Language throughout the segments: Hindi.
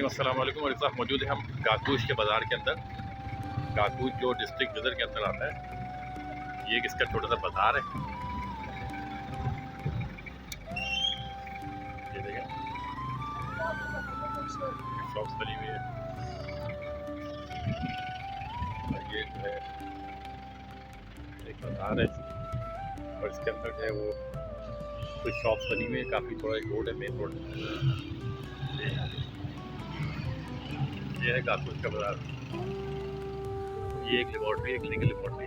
अस्सलाम वालेकुम। और इस वक्त मौजूद है हम काकूश के बाज़ार के अंदर। काकूश जो डिस्ट्रिक्ट गदर के अंदर आता है, ये एक इसका छोटा सा बाज़ार है। ये देखें, शॉप्स बनी हुई है। और ये जो है एक बाज़ार है और इसके अंदर जो है वो कुछ शॉप्स बनी हुई है। काफ़ी थोड़ा एक रोड है, मेन रोड। ये है काकूश का बाज़ार। ये एक लेबॉर्ट्री है, क्लिनिकल लेबॉर्ट्री।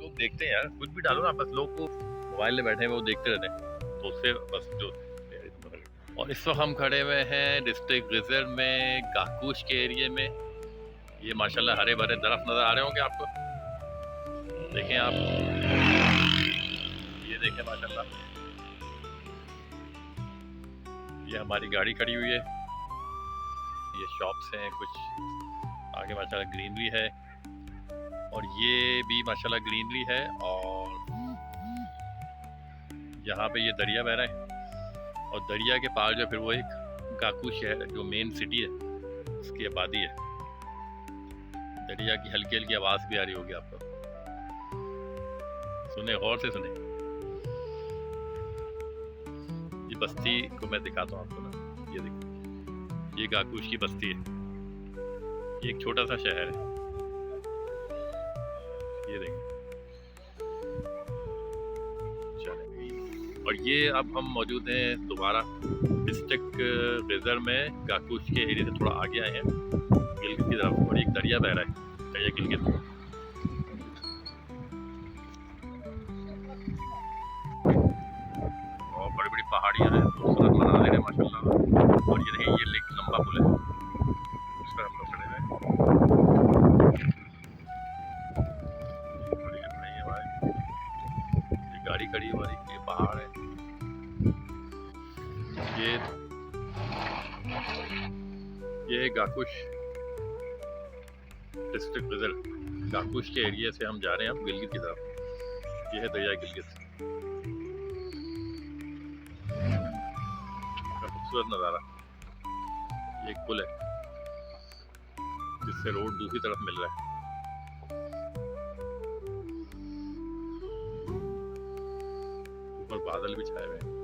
लोग देखते हैं यार, कुछ भी डालो ना, बस लोग को मोबाइल में बैठे हैं वो देखते रहते हैं, तो उससे बस जो। और इस वक्त हम खड़े हुए हैं डिस्ट्रिक्ट गदर में, काकूश के एरिए में। ये माशाल्लाह हरे भरे दरख्त नज़र आ रहे होंगे आपको, देखें आप, ये देखें माशाल्लाह। ये हमारी गाड़ी खड़ी हुई है, ये शॉप्स हैं कुछ आगे, माशाल्लाह ग्रीनरी है। और ये भी माशाल्लाह ग्रीनरी है। और यहाँ पे ये दरिया बह रहा है और दरिया के पार जो फिर वो एक काकूश शहर जो मेन सिटी है उसकी आबादी है। दरिया की हल्की हल्की आवाज़ भी आ रही होगी आपको, सुने, गौर से सुने। ये बस्ती को मैं दिखाता हूँ आपको ना, ये देखिए, ये काकूश की बस्ती है। ये एक छोटा सा शहर है, ये देखिए। और ये अब हम मौजूद हैं दोबारा डिस्ट्रिक्ट गदर में, काकूश के एरिया से थोड़ा आगे आए हैं गिलगित की तरफ। और एक दरिया बह रहा है, दरिया गिलगित। और बड़ी बड़ी पहाड़ियाँ हैं, खूबसूरत मनाज़िर है माशाल्लाह। और ये देखिए, ये लेक लंबा पुल है, उस पर हम लोग खड़े हैं। ये गाड़ी खड़ी है हमारी, ये पहाड़ है। ये काकूश डिस्ट्रिक्ट गदर, काकूश के एरिया से हम जा रहे हैं अब गिलगित की तरफ। ये है दरिया गिलगित का खूबसूरत नज़ारा। ये एक पुल है जिससे रोड दूसरी तरफ मिल रहा है। ऊपर बादल भी छाए हुए हैं।